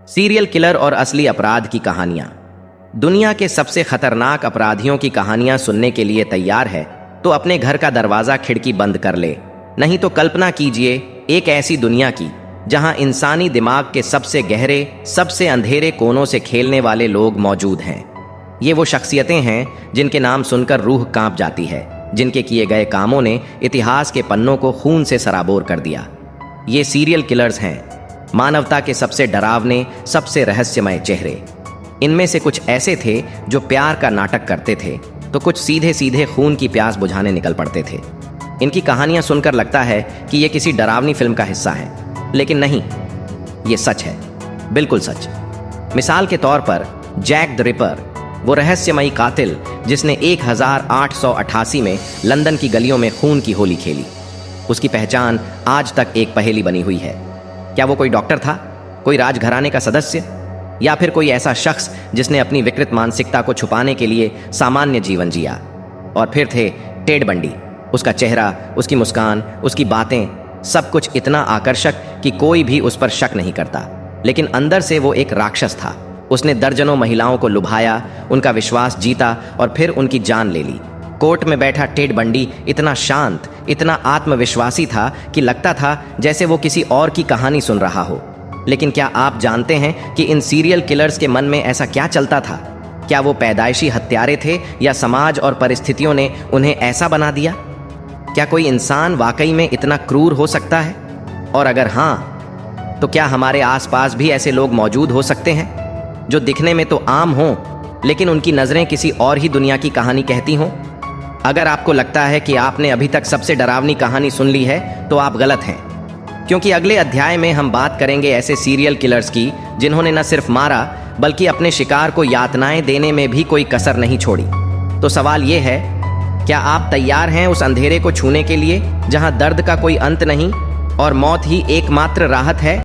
Serial killer और असली अपराध की कहानियां। दुनिया के सबसे खतरनाक अपराधियों की कहानियां सुनने के लिए तैयार है तो अपने घर का दरवाजा खिड़की बंद कर ले। नहीं तो कल्पना कीजिए एक ऐसी दुनिया की जहां इंसानी दिमाग के सबसे गहरे, सबसे अंधेरे कोनों से खेलने वाले लोग मौजूद हैं। ये वो शख्सियतें हैं जिनके नाम सुनकर रूह कांप जाती है, जिनके किए गए कामों ने इतिहास के पन्नों को खून से सराबोर कर दिया। ये सीरियल किलर्स हैं, मानवता के सबसे डरावने, सबसे रहस्यमय चेहरे। इनमें से कुछ ऐसे थे जो प्यार का नाटक करते थे तो कुछ सीधे सीधे खून की प्यास बुझाने निकल पड़ते थे। इनकी कहानियां सुनकर लगता है कि ये किसी डरावनी फिल्म का हिस्सा है, लेकिन नहीं, ये सच है, बिल्कुल सच। मिसाल के तौर पर जैक द रिपर, वो रहस्यमयी कातिल जिसने 1888 में लंदन की गलियों में खून की होली खेली। उसकी पहचान आज तक एक पहेली बनी हुई है। क्या वो कोई डॉक्टर था, कोई राजघराने का सदस्य, या फिर कोई ऐसा शख्स जिसने अपनी विकृत मानसिकता को छुपाने के लिए सामान्य जीवन जिया? और फिर थे टेड बंडी। उसका चेहरा, उसकी मुस्कान, उसकी बातें, सब कुछ इतना आकर्षक कि कोई भी उस पर शक नहीं करता, लेकिन अंदर से वो एक राक्षस था। उसने दर्जनों महिलाओं को लुभाया, उनका विश्वास जीता और फिर उनकी जान ले ली। कोर्ट में बैठा टेड बंडी इतना शांत, इतना आत्मविश्वासी था कि लगता था जैसे वो किसी और की कहानी सुन रहा हो। लेकिन क्या आप जानते हैं कि इन सीरियल किलर्स के मन में ऐसा क्या चलता था? क्या वो पैदाइशी हत्यारे थे या समाज और परिस्थितियों ने उन्हें ऐसा बना दिया? क्या कोई इंसान वाकई में इतना क्रूर हो सकता है? और अगर हाँ, तो क्या हमारे आसपास भी ऐसे लोग मौजूद हो सकते हैं जो दिखने में तो आम हों, लेकिन उनकी नज़रें किसी और ही दुनिया की कहानी कहती हों? अगर आपको लगता है कि आपने अभी तक सबसे डरावनी कहानी सुन ली है तो आप गलत हैं, क्योंकि अगले अध्याय में हम बात करेंगे ऐसे सीरियल किलर्स की जिन्होंने न सिर्फ मारा बल्कि अपने शिकार को यातनाएं देने में भी कोई कसर नहीं छोड़ी। तो सवाल ये है, क्या आप तैयार हैं उस अंधेरे को छूने के लिए जहां दर्द का कोई अंत नहीं और मौत ही एकमात्र राहत है?